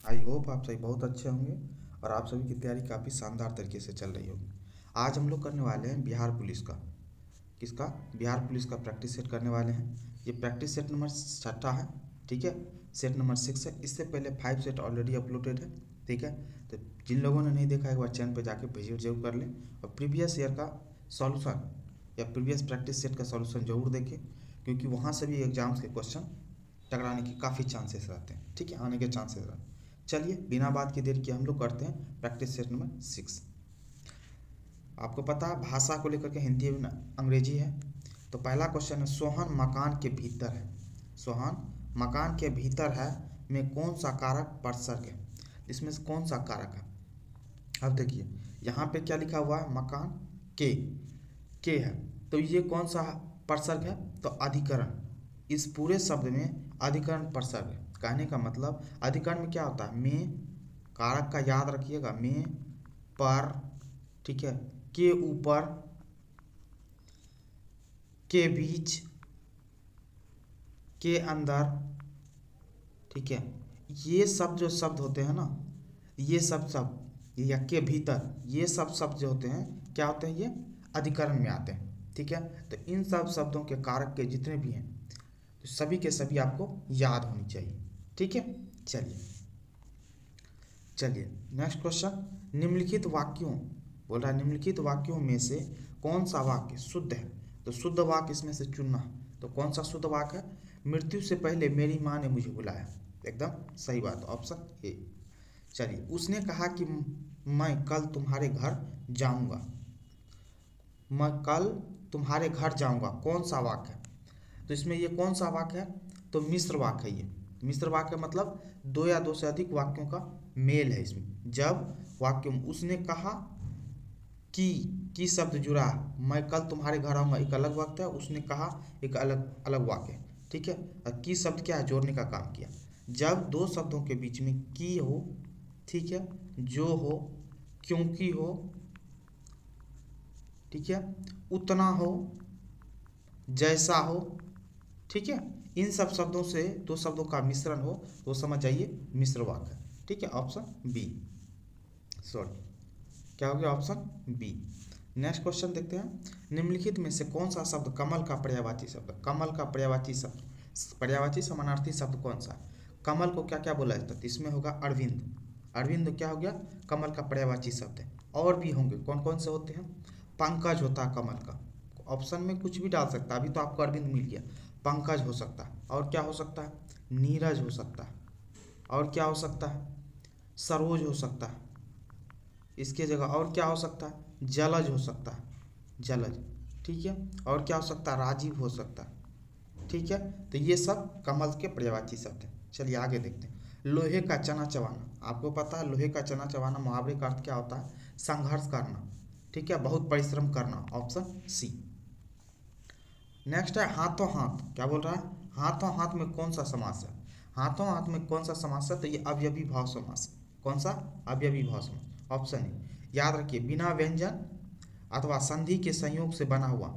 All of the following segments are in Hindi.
आई होप आप सभी बहुत अच्छे होंगे और आप सभी की तैयारी काफ़ी शानदार तरीके से चल रही होगी। आज हम लोग करने वाले हैं बिहार पुलिस का। किसका? बिहार पुलिस का प्रैक्टिस सेट करने वाले हैं। ये प्रैक्टिस सेट नंबर 6 है, ठीक है। सेट नंबर 6 है। इससे पहले 5 सेट ऑलरेडी अपलोडेड है, ठीक है। तो जिन लोगों ने नहीं देखा एक बार चैनल पर जाके विजिट जरूर कर लें और प्रीवियस ईयर का सॉल्यूशन या प्रीवियस प्रैक्टिस सेट का सॉल्यूशन जरूर देखें, क्योंकि वहाँ से भी एग्जाम्स के क्वेश्चन टकराने के काफ़ी चांसेस रहते हैं, ठीक है, आने के चांसेस रहते हैं। चलिए बिना बात की देर किए हम लोग करते हैं प्रैक्टिस सेट नंबर 6। आपको पता है भाषा को लेकर के हिंदी अंग्रेजी है। तो पहला क्वेश्चन है, सोहन मकान के भीतर है। सोहन मकान के भीतर है में कौन सा कारक परसर्ग है? इसमें से कौन सा कारक है? अब देखिए यहाँ पे क्या लिखा हुआ है, मकान के है, तो ये कौन सा परसर्ग है? तो अधिकरण। इस पूरे शब्द में अधिकरण परसर्ग है। कहने का मतलब अधिकरण में क्या होता है, में कारक का याद रखिएगा, में पर, ठीक है, के ऊपर, के बीच, के अंदर, ठीक है। ये सब जो शब्द होते हैं ना, ये सब शब्द या के भीतर, ये सब शब्द जो होते हैं क्या होते हैं, ये अधिकरण में आते हैं, ठीक है। तो इन सब शब्दों के कारक के जितने भी हैं तो सभी के सभी आपको याद होनी चाहिए, ठीक है। चलिए नेक्स्ट क्वेश्चन, निम्नलिखित वाक्यों, बोल रहा है निम्नलिखित वाक्यों में से कौन सा वाक्य शुद्ध है? तो शुद्ध वाक्य इसमें से चुनना है। तो कौन सा शुद्ध वाक्य है? मृत्यु से पहले मेरी माँ ने मुझे बुलाया। एकदम सही बात, ऑप्शन ए। चलिए, उसने कहा कि मैं कल तुम्हारे घर जाऊंगा। मैं कल तुम्हारे घर जाऊंगा, कौन सा वाक्य है? तो इसमें ये कौन सा वाक्य है? तो मिश्र वाक्य है। ये मिश्र वाक्य मतलब दो या दो से अधिक वाक्यों का मेल है इसमें। जब वाक्य में उसने कहा कि शब्द जुड़ा, मैं कल तुम्हारे घर आऊंगा एक अलग वाक्य है, उसने कहा एक अलग अलग वाक्य है, ठीक है। और की शब्द क्या है? जोड़ने का काम किया। जब दो शब्दों के बीच में की हो, ठीक है, जो हो, क्योंकि हो, ठीक है, उतना हो, जैसा हो, ठीक है, इन सब शब्दों से दो शब्दों का मिश्रण हो तो समझ जाइए मिश्र वाक्य, ठीक है। ऑप्शन बी, सॉरी क्या हो गया, ऑप्शन बी। नेक्स्ट क्वेश्चन देखते हैं, निम्नलिखित में से कौन सा शब्द कमल का पर्यायवाची शब्द? कमल का पर्यायवाची शब्द, पर्यायवाची समानार्थी शब्द कौन सा? कमल को क्या क्या बोला जाता है? इसमें होगा अरविंद। अरविंद क्या हो गया? कमल का पर्यायवाची शब्द है। और भी होंगे, कौन कौन से होते हैं? पंकज होता है कमल का। ऑप्शन में कुछ भी डाल सकता है, अभी तो आपको अरविंद मिल गया। पंकज हो सकता है, और क्या हो सकता है? नीरज हो सकता है, और क्या हो सकता है? सरोज हो सकता है। इसके जगह और क्या हो सकता है? जलज हो सकता है, जलज, ठीक है। और क्या हो सकता है? राजीव हो सकता है, ठीक है। तो ये सब कमल के पर्यायवाची शब्द हैं। चलिए आगे देखते हैं, लोहे का चना चबाना। आपको पता है लोहे का चना चबाना मुहावरे का अर्थ क्या होता है? संघर्ष करना, ठीक है, बहुत परिश्रम करना। Option C. नेक्स्ट है हाथों हाथ। क्या बोल रहा है? हाथों हाथ में कौन सा समास है? हाथों हाथ में कौन सा समास है? तो ये अवयवी भाव समास है। कौन सा? अवयवी भाव समास। Option A. याद रखिए, बिना व्यंजन अथवा संधि के संयोग से बना हुआ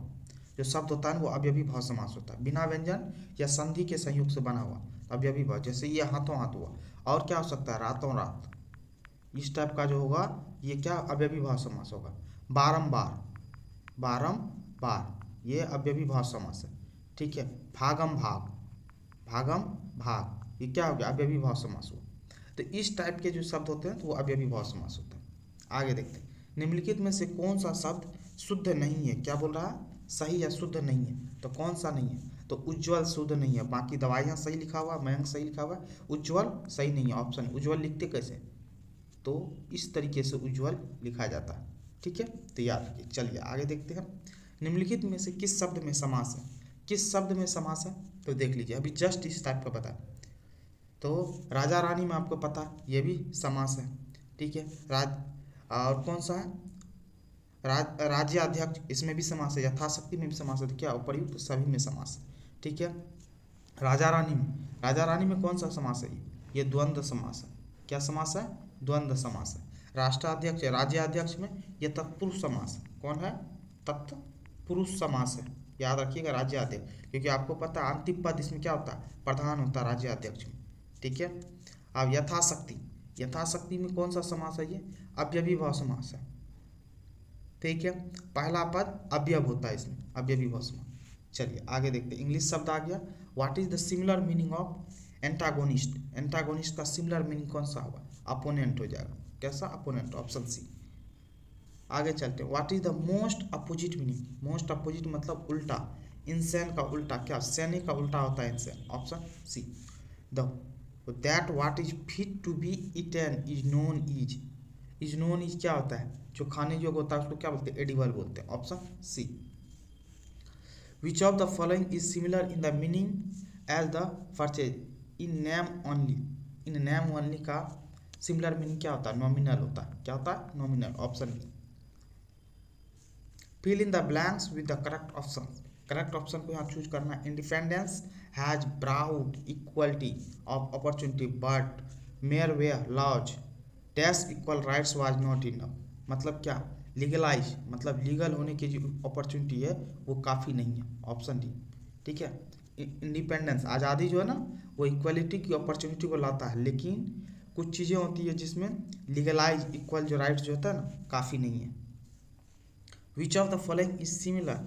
जो शब्द होता है वो अवयवी भाव समास होता है। बिना व्यंजन या संधि के संयोग से बना हुआ अवयवी भाव, जैसे ये हाथों हाथ हुआ। और क्या हो सकता है? रातों रात, इस टाइप का जो होगा ये क्या अवयवी भाव समास होगा। बारंबार, बारंबार, ये अवयवी भाव समास है, ठीक है। भागम भाग, भागम भाग, ये क्या हो गया? अवयवी भाव समास हुआ। तो इस टाइप के जो शब्द होते हैं तो वो अवयवी भाव समास होता है। आगे देखते हैं, निम्नलिखित में से कौन सा शब्द शुद्ध नहीं है? क्या बोल रहा है? सही या शुद्ध नहीं है। तो कौन सा नहीं है? तो उज्ज्वल शुद्ध नहीं है। बाकी दवाइयाँ सही लिखा हुआ, मयंक सही लिखा हुआ, उज्ज्वल सही नहीं है। ऑप्शन उज्ज्वल लिखते कैसे? तो इस तरीके से उज्ज्वल लिखा जाता है, ठीक है। तो याद रखिए। चलिए आगे देखते हैं, निम्नलिखित में से किस शब्द में समास है? किस शब्द में समास है? तो देख लीजिए, अभी जस्ट इस टाइप का बता। तो राजा रानी में आपको पता ये भी समास है, ठीक है। और कौन सा है? राज्याध्यक्ष, इसमें भी समास है। यथाशक्ति में भी समास है। तो क्या उपर्युक्त तो सभी में समास है, ठीक है। राजा रानी में, राजा रानी में कौन सा समास है? ये द्वंद्व समास है। क्या समास है? द्वंद्व समास है। राष्ट्राध्यक्ष, राज्याध्यक्ष में ये तत्पुरुष समास है। कौन है? तत्पुरुष समास है। याद रखिएगा राज्याध्यक्ष, क्योंकि आपको पता है अंतिम पद इसमें क्या होता है? प्रधान होता है राज्याध्यक्ष में, ठीक है। अब यथाशक्ति, यथाशक्ति में कौन सा समास है ये? अव्ययी भाव समास है। ठीक है, पहला पद अवयव होता है इसमें, अव्ययी भाव समास। चलिए आगे देखते हैं। इंग्लिश शब्द आ गया। What is the similar meaning of antagonist? Antagonist का सिमिलर मीनिंग कौन सा होगा? अपोनेंट हो जाएगा। कैसा? Opponent, option C. आगे चलते हैं। What is the most opposite meaning? Most opposite मतलब उल्टा, इंसेन का उल्टा क्या? सैनिक का उल्टा होता है insane, option C. The that what is fit to be eaten is known is क्या होता है? जो खाने योग्य होता है उसको क्या बोलते हैं? एडिबल बोलते हैं, option C. Which of the following is similar in the meaning as the purchase in name only? In name only का सिमिलर मीनिंग क्या होता है? नॉमिनल होता है। क्या होता है? Nominal, option B. Fill in the blanks with the correct option. Correct option को यहाँ चूज करना है। Independence has brought equality of opportunity but mere where laws dash equal rights was not enough. मतलब क्या? लीगलाइज मतलब लीगल होने की जो अपॉर्चुनिटी है वो काफ़ी नहीं है, ऑप्शन डी। ठीक है, इंडिपेंडेंस आज़ादी जो है ना वो इक्वलिटी की अपॉर्चुनिटी को लाता है, लेकिन कुछ चीज़ें होती है जिसमें लीगलाइज इक्वल जो राइट्स जो होता है ना काफ़ी नहीं है। Which of the following is similar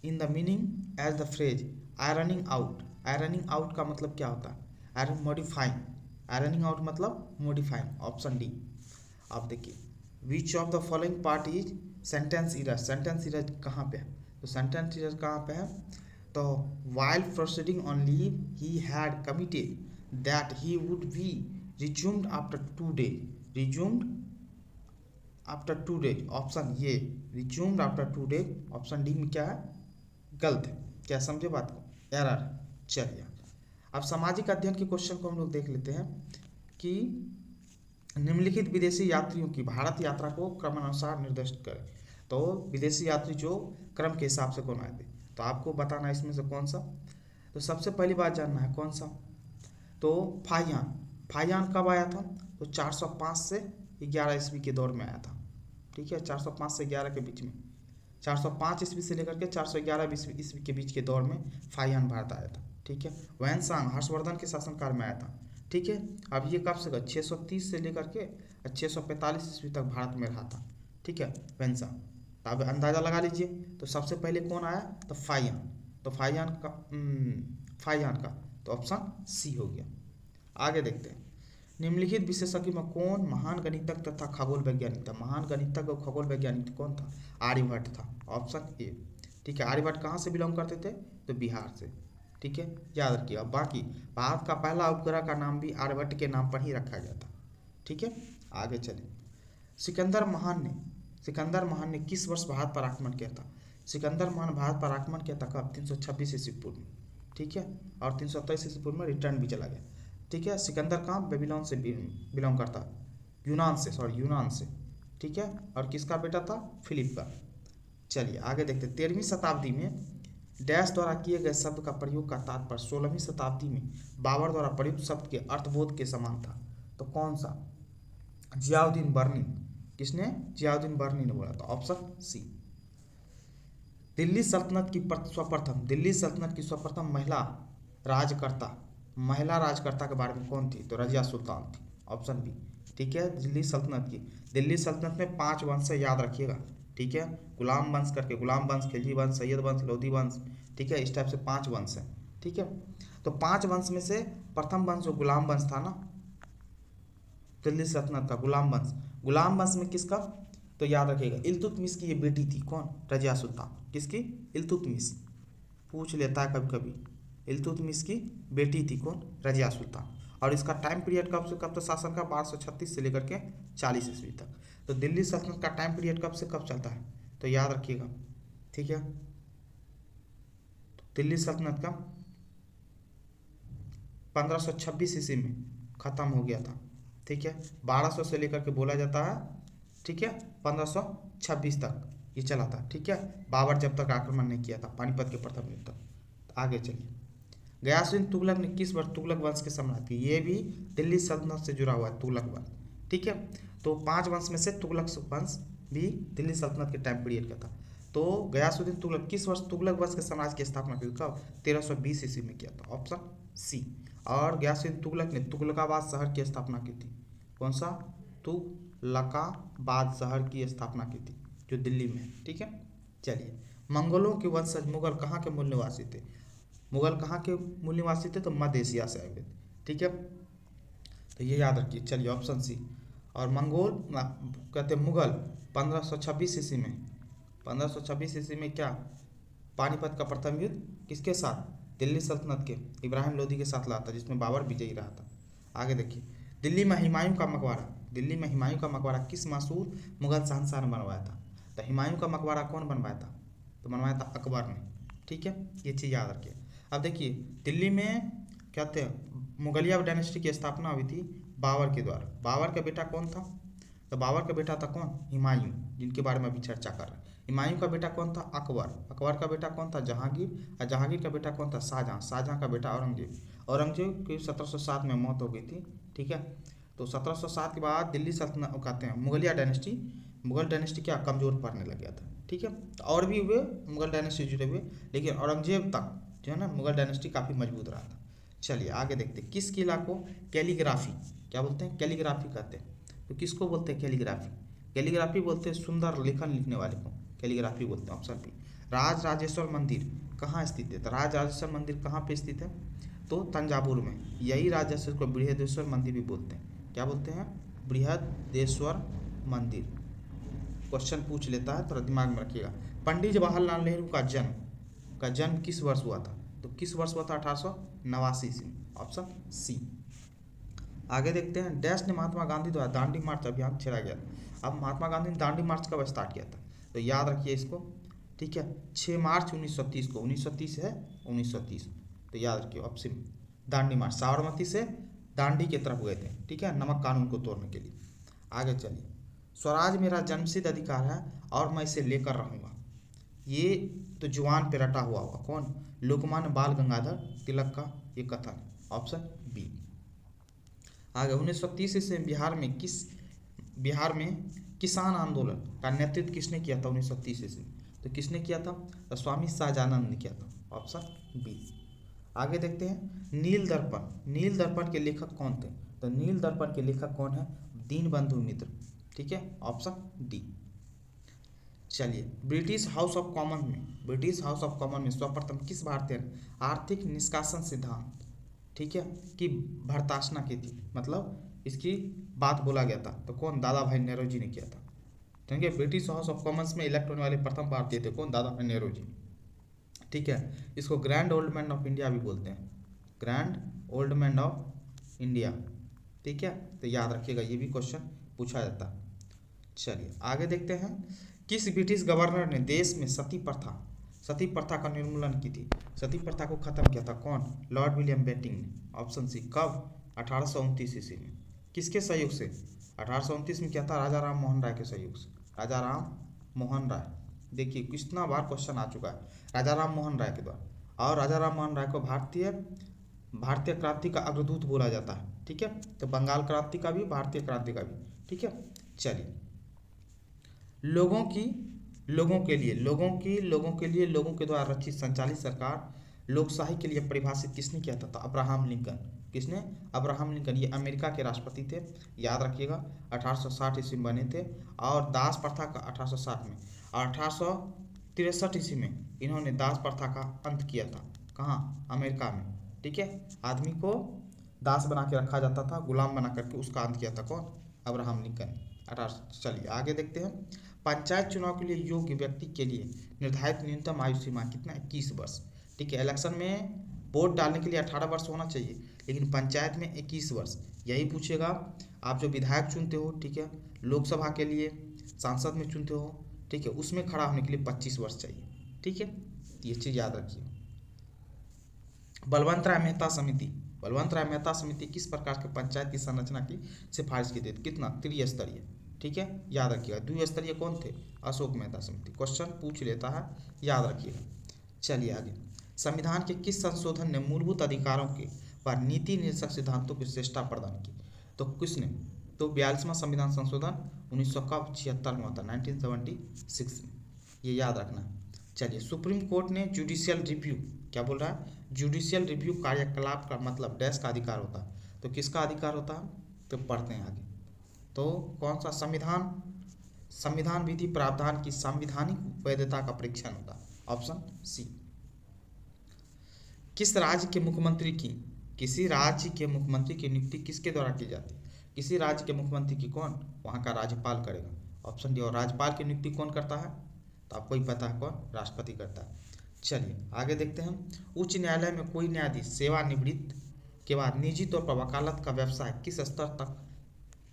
in the meaning as the phrase ironing out? Ironing out का मतलब क्या होता है? आयरन मॉडिफाइंग, आयरनिंग आउट मतलब मॉडिफाइंग, ऑप्शन डी। आप देखिए which of the following part is sentence error? Sentence error कहाँ पे है? तो सेंटेंस इरर कहाँ पे है? तो while proceeding on leave he had committed that he would be resumed after 2 days. resumed after 2 days, option ये resumed after 2 days, option D में क्या है? गलत है। क्या समझे बात को? एरर। चलिए अब सामाजिक अध्ययन के क्वेश्चन को हम लोग देख लेते हैं कि निम्नलिखित विदेशी यात्रियों की भारत यात्रा को क्रमानुसार निर्दिष्ट करें। तो विदेशी यात्री जो क्रम के हिसाब से कौन आए थे, तो आपको बताना इसमें से कौन सा। तो सबसे पहली बात जानना है कौन सा? तो फाहियान। फाहियान कब आया था? तो 405 से 11 ईस्वी के दौर में आया था। ठीक है, 405 से 11 के बीच में, 405 ईस्वी से लेकर के 411 ईस्वी के बीच के दौर में फाहियान भारत आया था। ठीक है, वैनसांग हर्षवर्धन के शासनकाल में आया था। ठीक है, अब ये कब से 630 से लेकर के 645 ईस्वी तक भारत में रहा था। ठीक है, वैनसांग। तो अब अंदाज़ा लगा लीजिए। तो सबसे पहले कौन आया? तो फाहियान। तो फाहियान का तो ऑप्शन सी हो गया। आगे देखते हैं। निम्नलिखित विशेषज्ञ में कौन महान गणितज्ञ तथा खगोल वैज्ञानिक था? महान गणितज्ञ और खगोल वैज्ञानिक कौन था? आर्यभट्ट था, ऑप्शन ए। ठीक है, आर्यभट्ट कहाँ से बिलोंग करते थे? तो बिहार से। ठीक है, याद रखिएगा। बाकी भारत का पहला उपग्रह का नाम भी आर्यभट्ट के नाम पर ही रखा गया था। ठीक है, आगे चलिए। सिकंदर महान ने किस वर्ष भारत पर आक्रमण किया था? सिकंदर महान भारत पर आक्रमण किया था कब? 326 ईस्वी पूर्व में। ठीक है, और 323 ईस्वी पूर्व में रिटर्न भी चला गया। ठीक है, सिकंदर कहाँ? बेबीलोन से बिलोंग करता, यूनान से। ठीक है, और किसका बेटा था? फिलिप का। चलिए आगे देखते हैं। 13वीं शताब्दी में डैश द्वारा किए गए शब्द का प्रयोग का तात्पर्य 16वीं शताब्दी में बाबर द्वारा प्रयुक्त शब्द के अर्थबोध के समान था। तो कौन सा? जियाउद्दीन बर्नी। किसने? जियाउद्दीन बर्नी ने बोला था, ऑप्शन सी। दिल्ली सल्तनत की सर्वप्रथम महिला राजकर्ता के बारे में कौन थी? तो रजिया सुल्तान थी, ऑप्शन बी। ठीक है, दिल्ली सल्तनत में 5 वंश है, याद रखिएगा। ठीक है, गुलाम वंश, खिलजी वंश, सैयद वंश, लोधी वंश। ठीक है, इस टाइप से 5 वंश हैं। ठीक है, तो 5 वंश में से प्रथम वंश जो गुलाम वंश था ना दिल्ली सल्तनत का, गुलाम वंश में किसका? तो याद रखिएगा इल्तुतमिश की ये बेटी थी। कौन? रजिया सुल्तान। किसकी? इल्तुतमिश। पूछ लेता है कभी कभी। इल्तुतमिश की बेटी थी कौन? रजिया सुल्तान। और इसका टाइम पीरियड कब से कब तक शासन का? 1236 से लेकर के 40 ईस्वी तक। तो दिल्ली सल्तनत का टाइम पीरियड कब से कब चलता है? तो याद रखिएगा। ठीक है, दिल्ली सल्तनत का 1526 ईस्वी में खत्म हो गया था। ठीक है, 1200 से लेकर के बोला जाता है। ठीक है, 1526 तक ये चला था। ठीक है, बाबर जब तक आक्रमण नहीं किया था पानीपत के प्रथम युद्ध तक। आगे चलिए। गयासुद्दीन तुगलक ने किस वर्ष तुगलक वंश के सम्राट किए? ये भी दिल्ली सल्तनत से जुड़ा हुआ है, तुगलक वंश। ठीक है, तो 5 वंश में से तुगलक वंश भी दिल्ली सल्तनत के टाइम पीरियड का था। तो गयासुद्दीन तुगलक किस वर्ष तुगलक वंश के साम्राज्य की स्थापना की? कब? 1320 ईस्वी में किया था, ऑप्शन सी। और गयासुद्दीन तुगलक ने तुगलकाबाद शहर की स्थापना की थी। कौन सा, तुगलकाबाद शहर की स्थापना की थी, जो दिल्ली में है। ठीक है, चलिए मंगलों के वंशज मुगल कहाँ के मूल निवासी थे? मुगल कहाँ के मूल निवासी थे? तो मध्य एशिया से आए हुए थे। ठीक है, तो ये याद रखिए। चलिए ऑप्शन सी। और मंगोल कहते हैं मुगल 1526 ईस्वी में, 1526 ईस्वी में क्या, पानीपत का प्रथम युद्ध किसके साथ? दिल्ली सल्तनत के इब्राहिम लोदी के साथ लड़ा था, जिसमें बाबर विजयी रहा था। आगे देखिए, दिल्ली में हुमायूं का मकबरा, दिल्ली में हुमायूं का मकबरा किस मशहूर मुगल शहंशाह ने बनवाया था? तो हुमायूं का मकबरा कौन बनवाया था? तो बनवाया था अकबर ने। ठीक है, ये चीज़ याद रखिए। अब देखिए, दिल्ली में कहते हैं मुगलिया डायनेस्टी की स्थापना हुई थी बाबर के द्वारा। बाबर का बेटा कौन था? तो बाबर का बेटा था कौन? हुमायूं, जिनके बारे में अभी चर्चा कर रहे हैं। हुमायूं का बेटा कौन था? अकबर। अकबर का बेटा कौन था? जहांगीर। और जहांगीर का बेटा कौन था? शाहजहां। शाहजहां का बेटा औरंगजेब। औरंगजेब की 1707 में मौत हो गई थी। ठीक है, तो 1707 के बाद दिल्ली सल्तनत कहते हैं मुगलिया डायनेस्टी, मुगल डायनेस्टी क्या कमज़ोर पड़ने लग गया था। ठीक है, तो और भी हुए मुगल डायनेस्टी जुड़े हुए, लेकिन औरंगजेब तक जो है ना मुगल डायनेस्टी काफ़ी मजबूत रहा था। चलिए आगे देखते हैं, किस किला को कैलीग्राफी क्या बोलते हैं? कैलीग्राफी कहते हैं। तो किसको बोलते हैं कैलीग्राफी? कैलीग्राफी बोलते हैं सुंदर लेखन लिखने वाले को कैलीग्राफी बोलते हैं। Option B. राज राजेश्वर मंदिर कहाँ स्थित है? तो राज राजेश्वर मंदिर कहाँ पे स्थित है? तो तंजावुर में। यही राजेश्वर को बृहदेश्वर मंदिर भी बोलते हैं। क्या बोलते हैं? बृहदेश्वर मंदिर। क्वेश्चन पूछ लेता है, थोड़ा दिमाग में रखिएगा। पंडित जवाहरलाल नेहरू का जन्म किस वर्ष हुआ था? तो किस वर्ष हुआ था? 1889 ईस्वी में। Option C. आगे देखते हैं, डैश ने महात्मा गांधी द्वारा दांडी मार्च अभियान छेड़ा गया। अब महात्मा गांधी ने दांडी मार्च कब स्टार्ट किया था? तो याद रखिए इसको। ठीक है, 6 मार्च 1930 को। 1930 है, 1930। तो याद रखिए ऑप्शन दांडी मार्च, साबरमती से दांडी की तरफ गए थे। ठीक है, नमक कानून को तोड़ने के लिए। आगे चलिए, स्वराज मेरा जन्मसिद्ध अधिकार है और मैं इसे लेकर रहूँगा। ये तो जुबान पे रटा हुआ होगा। कौन? लोकमान्य बाल गंगाधर तिलक का ये कथन। Option B. आगे 1930 ईस्वी में बिहार में किसान आंदोलन का नेतृत्व किसने किया था? 1930 ईस्वी में। तो किसने किया था? तो स्वामी शाहजानंद ने किया था। Option B. आगे देखते हैं, नील दर्पण। नील दर्पण के लेखक कौन थे? तो नील दर्पण के लेखक कौन है? दीनबंधु मित्र। ठीक है, ऑप्शन डी। चलिए, ब्रिटिश हाउस ऑफ कॉमन में सर्वप्रथम किस भारतीय ने आर्थिक निष्कासन सिद्धांत, ठीक है, की भर्त्सना की थी? मतलब इसकी बात बोला गया था। तो कौन? दादा भाई नेहरू ने किया था। ठीक है, ब्रिटिश हाउस ऑफ कॉमन्स में इलेक्ट होने वाले प्रथम भारतीय थे। कौन? दादा भाई नेहरू जी। ठीक है, इसको grand old man of India भी बोलते हैं। Grand old man of India. ठीक है, तो याद रखिएगा, ये भी क्वेश्चन पूछा जाता है। चलिए आगे देखते हैं, किस ब्रिटिश गवर्नर ने देश में सती प्रथा का निर्मूलन की थी? सती प्रथा को खत्म किया था। कौन? लॉर्ड विलियम बेंटिंक ने। Option C. कब? 1829 ईस्वी में। किसके सहयोग से? 1829 में क्या था? राजा राम मोहन राय के सहयोग से। राजा राम मोहन राय। देखिए कितना बार क्वेश्चन आ चुका है, राजा राम मोहन राय के द्वारा। और राजा राम मोहन राय को भारतीय क्रांति का अग्रदूत बोला जाता है। ठीक है, तो बंगाल क्रांति का भी, भारतीय क्रांति का भी। ठीक है, चलिए, लोगों के द्वारा रचित संचालित सरकार लोकशाही के लिए परिभाषित किसने किया था? तो अब्राहम लिंकन। किसने? Abraham Lincoln. ये अमेरिका के राष्ट्रपति थे, याद रखिएगा। 1860 ईस्वी में बने थे। और दास प्रथा का 1860 में, और 1863 ईस्वी में इन्होंने दास प्रथा का अंत किया था। कहाँ? अमेरिका में। ठीक है, आदमी को दास बना के रखा जाता था, गुलाम बना करके, उसका अंत किया था। कौन? Abraham Lincoln. 18। चलिए आगे देखते हैं, पंचायत चुनाव के लिए योग्य व्यक्ति के लिए निर्धारित न्यूनतम आयु सीमा कितना? 21 वर्ष। ठीक है, इलेक्शन में वोट डालने के लिए 18 वर्ष होना चाहिए, लेकिन पंचायत में 21 वर्ष। यही पूछेगा, आप जो विधायक चुनते हो, ठीक है, लोकसभा के लिए सांसद में चुनते हो, ठीक है, उसमें खड़ा होने के लिए 25 वर्ष चाहिए। ठीक है, ये चीज़ याद रखिए। बलवंत राय मेहता समिति किस प्रकार के पंचायत की संरचना की सिफारिश की थी? कितना? त्रिस्तरीय। ठीक है, याद रखिएगा। द्विस्तरीय कौन थे? अशोक मेहता समिति। क्वेश्चन पूछ लेता है, याद रखिएगा। चलिए आगे, संविधान के किस संशोधन ने मूलभूत अधिकारों के व नीति निर्देशक सिद्धांतों की श्रेष्ठता प्रदान की? तो किसने? तो 42वां संविधान संशोधन 1976 में होता है, 1976 में। ये याद रखना है। चलिए, सुप्रीम कोर्ट ने जुडिशियल रिव्यू, क्या बोल रहा है? जुडिशियल रिव्यू कार्यकलाप का मतलब डैश का अधिकार होता है। तो किसका अधिकार होता है? तो पढ़ते हैं आगे। तो कौन सा संविधान विधि प्रावधान की संवैधानिक वैधता का परीक्षण होता है, ऑप्शन सी। किसी राज्य के मुख्यमंत्री की नियुक्ति किसके द्वारा की जाती है? किसी राज्य के मुख्यमंत्री की कौन? वहाँ का राज्यपाल करेगा, ऑप्शन डी। और राज्यपाल की नियुक्ति कौन करता है? तो आपको ही पता है कौन, राष्ट्रपति करता है। चलिए आगे देखते हैं। उच्च न्यायालय में कोई न्यायाधीश सेवानिवृत्त के बाद निजी तौर पर वकालत का व्यवसाय किस स्तर तक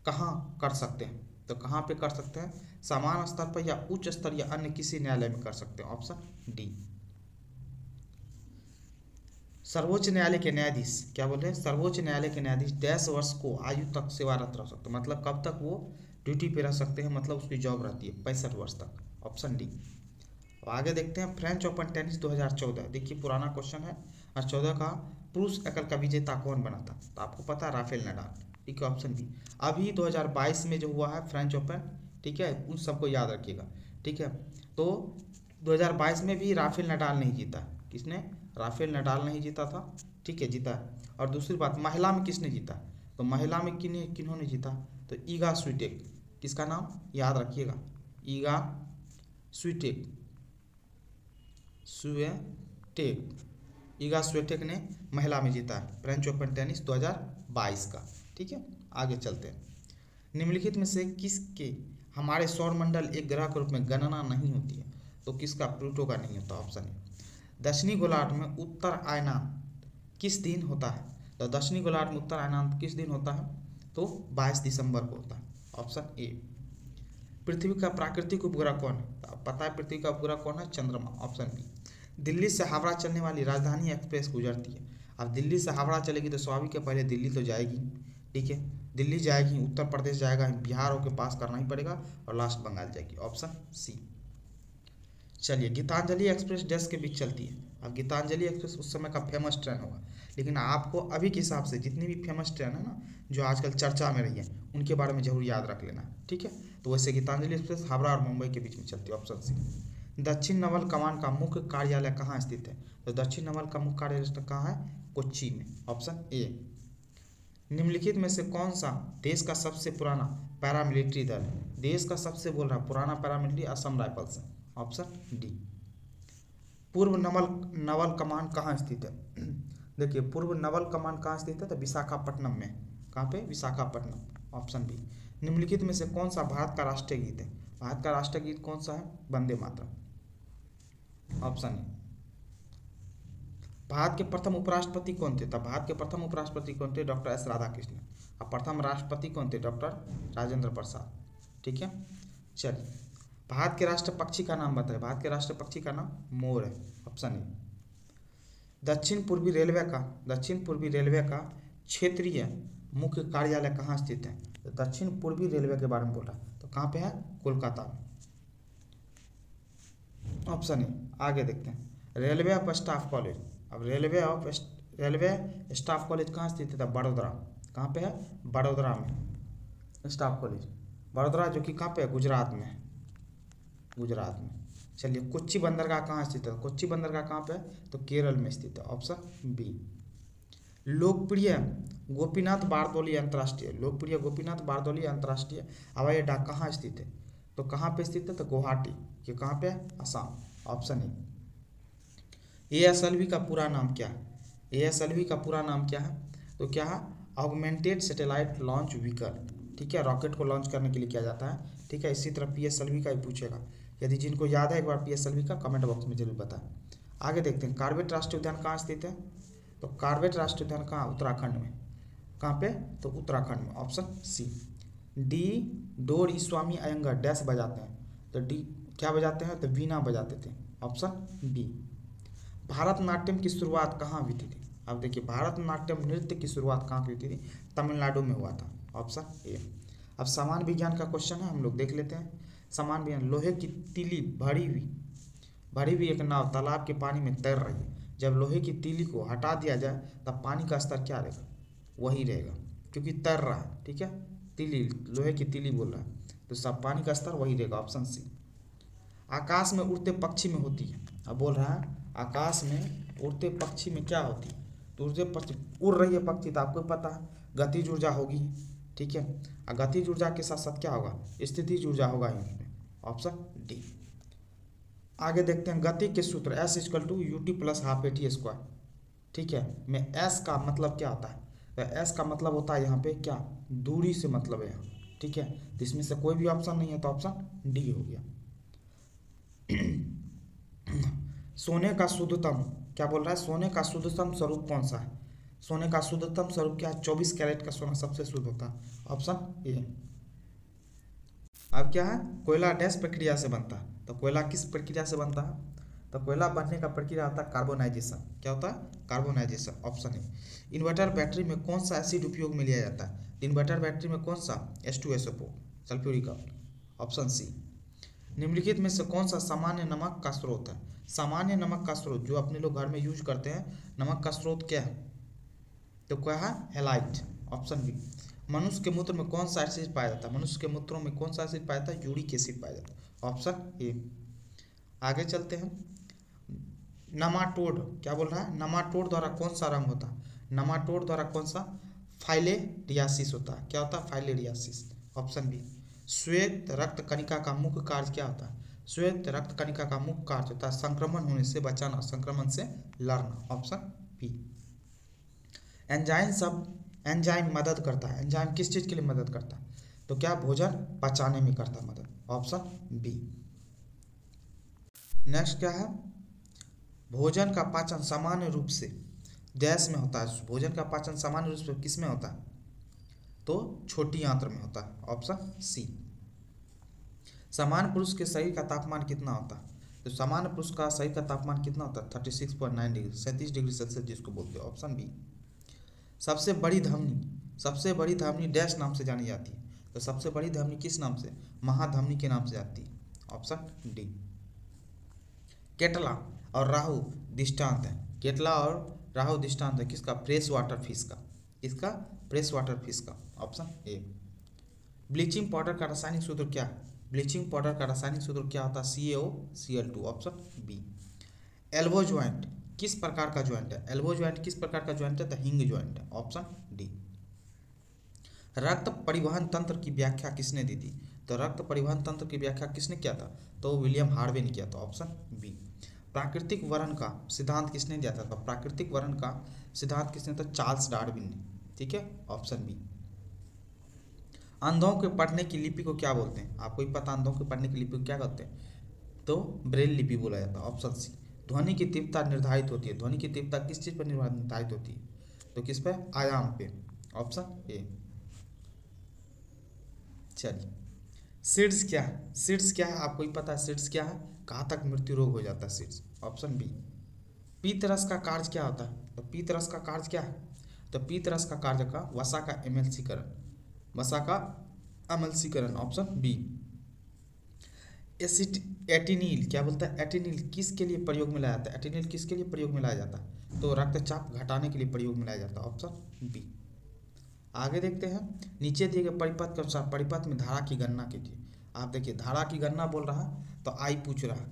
कहाँ कर सकते हैं? तो कहाँ पे कर सकते हैं? समान स्तर पर या उच्च स्तर या अन्य किसी न्यायालय में कर सकते हैं, ऑप्शन डी। सर्वोच्च न्यायालय के न्यायाधीश क्या बोल रहे हैं? सर्वोच्च न्यायालय के न्यायाधीश 10 वर्ष को आयु तक सेवारत रह सकते हैं, मतलब कब तक वो ड्यूटी पे रह सकते हैं, मतलब उसकी जॉब रहती है 65 वर्ष तक, ऑप्शन डी। अब आगे देखते हैं फ्रेंच ओपन टेनिस 2014। देखिए पुराना क्वेश्चन है। और 14 का पुरुष एकल का विजेता कौन बना था? तो आपको पता है राफेल नडाल, ठीक है, ऑप्शन बी। अभी 2022 में जो हुआ है फ्रेंच ओपन, ठीक है, उन सबको याद रखिएगा, ठीक है। तो 2022 में भी राफेल नडाल नहीं जीता। किसने? राफेल नडाल नहीं जीता था, ठीक है, जीता है। और दूसरी बात, महिला में किसने जीता? तो महिला में किन्होंने जीता? तो ईगा स्वीटेक। किसका नाम याद रखिएगा? ईगा स्वीटेक। ईगा स्वीटेक ने महिला में जीता है फ्रेंच ओपन टेनिस 2022 का, ठीक है। आगे चलते हैं। निम्नलिखित में से किसके हमारे सौरमंडल एक ग्रह के रूप में गणना नहीं होती है? तो किसका? प्लूटो का नहीं होता, ऑप्शन है। दक्षिणी गोलार्ध में उत्तर आयनांत किस दिन होता है? तो दक्षिणी गोलार्ध में उत्तर आयनांत किस दिन होता है? तो 22 दिसंबर को होता है, ऑप्शन ए। पृथ्वी का प्राकृतिक उपग्रह कौन है? तो पता है पृथ्वी का उपग्रह कौन है? चंद्रमा, ऑप्शन बी। दिल्ली से हावड़ा चलने वाली राजधानी एक्सप्रेस गुजरती है। अब दिल्ली से हावड़ा चलेगी तो स्वाभाविक है पहले दिल्ली तो जाएगी, ठीक है, दिल्ली जाएगी, उत्तर प्रदेश जाएगा, बिहार के पास करना ही पड़ेगा, और लास्ट बंगाल जाएगी, ऑप्शन सी। चलिए गीतांजलि एक्सप्रेस डैश के बीच चलती है। अब गीतांजलि एक्सप्रेस उस समय का फेमस ट्रेन होगा, लेकिन आपको अभी के हिसाब से जितनी भी फेमस ट्रेन है ना जो आजकल चर्चा में रही है उनके बारे में जरूर याद रख लेना, ठीक है। तो वैसे गीतांजलि एक्सप्रेस हावड़ा और मुंबई के बीच में चलती है, ऑप्शन सी। दक्षिण नवल कमान का मुख्य कार्यालय कहाँ स्थित है? तो दक्षिण नवल का मुख्य कार्यालय कहाँ है? कोच्चि में, ऑप्शन ए। निम्नलिखित में से कौन सा देश का सबसे पुराना पैरामिलिट्री दल है? देश का सबसे बोल रहा पुराना पैरामिलिट्री असम राइफल्स है, ऑप्शन डी। पूर्व नवल कमान कहाँ स्थित है? देखिए पूर्व नवल कमान कहाँ स्थित है? तो विशाखापट्टनम में। कहाँ पे? Visakhapatnam, option B. निम्नलिखित में से कौन सा भारत का राष्ट्रीय गीत है? भारत का राष्ट्रीय गीत कौन सा है? Vande Mataram, option A. भारत के प्रथम उपराष्ट्रपति कौन थे? तब भारत के प्रथम उपराष्ट्रपति कौन थे? Doctor S Radhakrishnan. और प्रथम राष्ट्रपति कौन थे? डॉक्टर राजेंद्र प्रसाद, ठीक है। चलिए भारत के राष्ट्र पक्षी का नाम बताएं। भारत के राष्ट्र पक्षी का नाम मोर है, ऑप्शन ए। दक्षिण पूर्वी रेलवे का क्षेत्रीय मुख्य कार्यालय कहाँ स्थित है? तो दक्षिण पूर्वी रेलवे के बारे में बोल रहा है, तो कहाँ पे है? कोलकाता में, ऑप्शन ए। आगे देखते हैं रेलवे ऑफ स्टाफ कॉलेज। अब रेलवे स्टाफ कॉलेज कहाँ स्थित है? बड़ोदरा। कहाँ पे है? बड़ोदरा में स्टाफ कॉलेज, बड़ोदरा, जो कि कहाँ पे है? गुजरात में है, गुजरात में। चलिए कोच्चि बंदरगाह कहाँ स्थित है? कोच्चि बंदरगाह कहाँ पे है? तो केरल में स्थित है, ऑप्शन बी। लोकप्रिय गोपीनाथ बारदोली अंतर्राष्ट्रीय हवाई अड्डा कहाँ स्थित है? तो कहाँ पे स्थित है? तो गुवाहाटी। ये कहाँ पे है? Assam, option A. ASLV का पूरा नाम क्या है? ASLV का पूरा नाम क्या है? तो क्या है? ऑगमेंटेड सैटेलाइट लॉन्च व्हीकल, ठीक है, रॉकेट को लॉन्च करने के लिए किया जाता है, ठीक है। इसी तरह PSLV का भी पूछेगा, यदि जिनको याद है एक बार PSLV का कमेंट बॉक्स में जरूर बताएं। आगे देखते हैं कार्बेट राष्ट्रीय उद्यान कहाँ स्थित है? तो कार्बेट राष्ट्रीय उद्यान कहाँ? उत्तराखंड में। कहाँ पे? तो उत्तराखंड में, ऑप्शन सी। डी डोर स्वामी अयंगर डैश बजाते हैं? तो डी क्या बजाते हैं? तो वीणा बजाते थे, ऑप्शन बी। भारतनाट्यम की शुरुआत कहाँ हुई थी? अब देखिए भारतनाट्यम नृत्य की शुरुआत कहाँ हुई थी? तमिलनाडु में हुआ था, ऑप्शन ए। अब सामान्य विज्ञान का क्वेश्चन है, हम लोग देख लेते हैं। सामान्य विज्ञान, लोहे की तीली भरी हुई एक नाव तालाब के पानी में तैर रही है। जब लोहे की तीली को हटा दिया जाए तब पानी का स्तर क्या रहेगा? वही रहेगा, क्योंकि तैर रहा है, ठीक है। तीली, लोहे की तीली बोल रहा है, तो सब पानी का स्तर वही रहेगा, ऑप्शन सी। आकाश में उड़ते पक्षी में होती है। अब बोल रहा है आकाश में उड़ते पक्षी में क्या होती है? तो उड़ते पक्षी, उड़ रही है पक्षी तो आपको पता है गतिज ऊर्जा होगी, ठीक है। और गतिज ऊर्जा के साथ साथ क्या होगा, स्थितिज ऊर्जा होगा इसमें, ऑप्शन डी। आगे देखते हैं गति के सूत्र, S equal to u t plus half a t square, ठीक है। में S का मतलब क्या होता है, तो S का मतलब होता है यहाँ पे क्या, दूरी से मतलब है यहाँ, ठीक है। तो इसमें से कोई भी ऑप्शन नहीं है तो ऑप्शन डी हो गया। सोने का शुद्धतम, क्या बोल रहा है, सोने का शुद्धतम स्वरूप कौन सा है, सोने का शुद्धतम स्वरूप क्या है, 24 कैरेट का सोना सबसे शुद्ध होता है, ऑप्शन ए। अब क्या है, कोयला डैश प्रक्रिया से बनता है, तो कोयला किस प्रक्रिया से बनता है, तो कोयला बनने का प्रक्रिया होता है कार्बोनाइजेशन, क्या होता है, carbonisation, option A. Inverter battery में कौन सा एसिड उपयोग में लिया जाता है, इन्वर्टर बैटरी में कौन सा, H2SO4 sulphuric acid, option C. निम्नलिखित में से कौन सा सामान्य नमक का स्रोत है, सामान्य नमक का स्रोत जो अपने लोग घर में यूज करते हैं, नमक का स्रोत क्या है, तो क्या है, हैलाइट, ऑप्शन बी। मनुष्य के मूत्र में कौन सा एसिड पाया जाता है, मनुष्य के मूत्रों में कौन सा एसिड पाया जाता है, यूरिक एसिड पाया जाता है, ऑप्शन ए। आगे चलते हैं, नमाटोड क्या बोल रहा है, नमाटोड द्वारा कौन सा रंग होता है, नमाटोड द्वारा कौन सा, फाइलेरियासिस होता है, क्या होता है, फाइलेरियासिस, ऑप्शन बी। श्वेत रक्त कणिका का मुख्य कार्य क्या होता है, श्वेत रक्त कणिका का मुख्य कार्य होता है संक्रमण होने से बचाना, संक्रमण से लड़ना, ऑप्शन बी। एंजाइम सब, एंजाइम मदद करता है, एंजाइम किस चीज़ के लिए मदद करता है, तो क्या भोजन पचाने में करता है मदद, ऑप्शन बी। नेक्स्ट क्या है, भोजन का पाचन सामान्य रूप से डैश में होता है, भोजन का पाचन सामान्य रूप से किस में होता है, तो छोटी आंत्र में होता है, ऑप्शन सी। सामान्य पुरुष के शरीर का तापमान कितना होता है, तो सामान्य पुरुष का शरीर का तापमान कितना होता है, 36.9 डिग्री, 37 डिग्री सेल्सियस जिसको बोलते हैं, ऑप्शन बी। सबसे बड़ी धमनी, सबसे बड़ी धमनी डैश नाम से जानी जाती है, तो सबसे बड़ी धमनी किस नाम से, महाधमनी के नाम से जाती है, ऑप्शन डी। केटला और राहु दृष्टांत है, केटला और राहु दृष्टांत है किसका, फ्रेश वाटर फिश का, इसका फ्रेश वाटर फिश का, ऑप्शन ए। ब्लीचिंग पाउडर का रासायनिक सूत्र क्या है, ब्लीचिंग पाउडर का रासायनिक सूत्र क्या होता है, CaOCl2, option B. Elbow joint किस प्रकार का ज्वाइंट है, एल्बो ज्वाइंट किस प्रकार का ज्वाइंट है, तो हिंग ज्वाइंट है, ऑप्शन डी। रक्त परिवहन तंत्र की व्याख्या किसने दी थी, तो रक्त परिवहन तंत्र की व्याख्या किसने किया था, तो विलियम हार्वे ने किया था, ऑप्शन बी। प्राकृतिक वर्ण का सिद्धांत किसने दिया था, तो प्राकृतिक वर्ण का सिद्धांत किसने, तो चार्ल्स डार्विन ने, ठीक है, ऑप्शन बी। अंधों के पढ़ने की लिपि को क्या बोलते हैं, आपको ही पता अंधों के पढ़ने की लिपि को क्या कहते हैं, तो ब्रेल लिपि बोला जाता है, ऑप्शन सी। ध्वनि की तीव्रता निर्धारित होती है, ध्वनि की तीव्रता किस चीज़ पर निर्धारित होती है, तो किस पे, आयाम पे, ऑप्शन ए। चलिए, सीड्स क्या है, सीड्स क्या है, आपको ही पता है सीड्स क्या है, कहाँ तक मृत्यु रोग हो जाता है सीड्स, ऑप्शन बी। पीतरस का कार्य क्या होता है, तो पीतरस का कार्य क्या है, तो पीतरस का कार्य का वसा का एमल्सीकरण, वसा का अम्लसीकरण, ऑप्शन बी। एटिनिल क्या बोलता है, एटिनिल किसके लिए प्रयोग में लाया जाता है, एटिनिल किसके लिए प्रयोग में लाया जाता है, तो रक्तचाप घटाने के लिए प्रयोग में लाया जाता है, ऑप्शन बी। आगे देखते हैं, नीचे दिए गए परिपथ के अनुसार परिपथ में धारा की गणना कीजिए। आप देखिए धारा की गणना बोल रहा है, तो आई पूछ रहा है,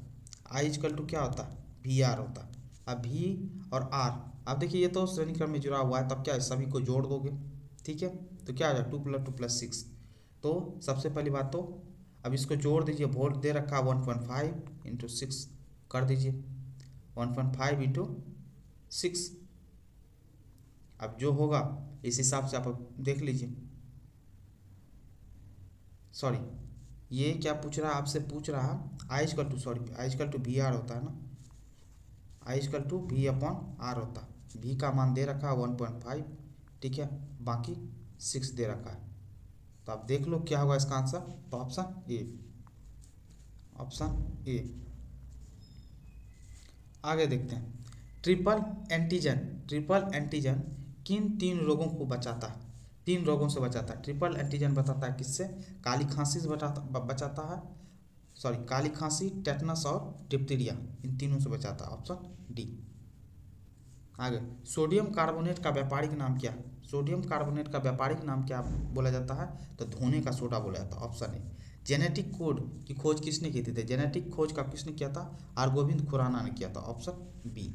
आई इक्वल टू क्या होता है, VR होता है। अब V और R, अब देखिए ये तो श्रेणी क्रम में जुड़ा हुआ है, तब क्या है सभी को जोड़ दोगे, ठीक है, तो क्या आ जाए 2 + 2 + 6। तो सबसे पहली बात तो अब इसको जोड़ दीजिए, वोल्ट दे रखा 1.5 × 6 कर दीजिए, 1.5 × 6। अब जो होगा इस हिसाब से आप देख लीजिए। सॉरी, ये क्या पूछ रहा है, आपसे पूछ रहा है आई इक्वल टू VR होता है ना, आई इक्वल टू V/R होता है, V का मान दे रखा है 1.5, ठीक है, बाकी 6 दे रखा है, तो आप देख लो क्या होगा इसका आंसर, तो ऑप्शन ए, ऑप्शन ए। आगे देखते हैं, ट्रिपल एंटीजन किन 3 रोगों को बचाता है, 3 रोगों से बचाता है। ट्रिपल एंटीजन बताता है किससे, काली खांसी से बचाता है, सॉरी काली खांसी, टेटनस और डिप्थीरिया, इन तीनों से बचाता है, ऑप्शन डी। आगे, सोडियम कार्बोनेट का व्यापारिक नाम क्या है, सोडियम कार्बोनेट का व्यापारिक नाम क्या बोला जाता है, तो धोने का सोडा बोला जाता है, ऑप्शन ए। जेनेटिक कोड की खोज किसने की थी, जेनेटिक खोज का किसने किया था, हरगोविंद खुराना ने किया था, ऑप्शन बी।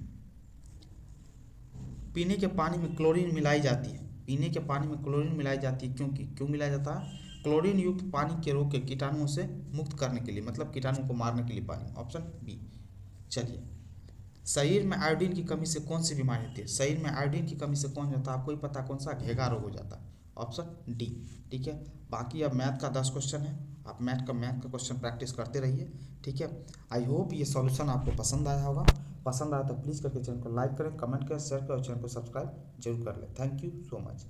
पीने के पानी में क्लोरीन मिलाई जाती है, पीने के पानी में क्लोरीन मिलाई जाती है, क्योंकि क्यों मिलाया जाता है? क्लोरीन युक्त पानी के रोग के कीटाणुओं से मुक्त करने के लिए, मतलब कीटाणुओं को मारने के लिए पानी। Option B. चलिए, शरीर में आयोडीन की कमी से कौन सी बीमारी होती है? शरीर में आयोडीन की कमी से कौन जाता है? आपको ही पता कौन सा? घेगा रोग हो जाता है। Option D. ठीक है, बाकी अब मैथ का 10 क्वेश्चन है, आप मैथ का क्वेश्चन प्रैक्टिस करते रहिए। ठीक है, आई होप ये सॉल्यूशन आपको पसंद आया होगा। पसंद आया तो प्लीज़ करके चैनल को लाइक करें, कमेंट करें, शेयर करें और चैनल को सब्सक्राइब जरूर कर लें। Thank you so much.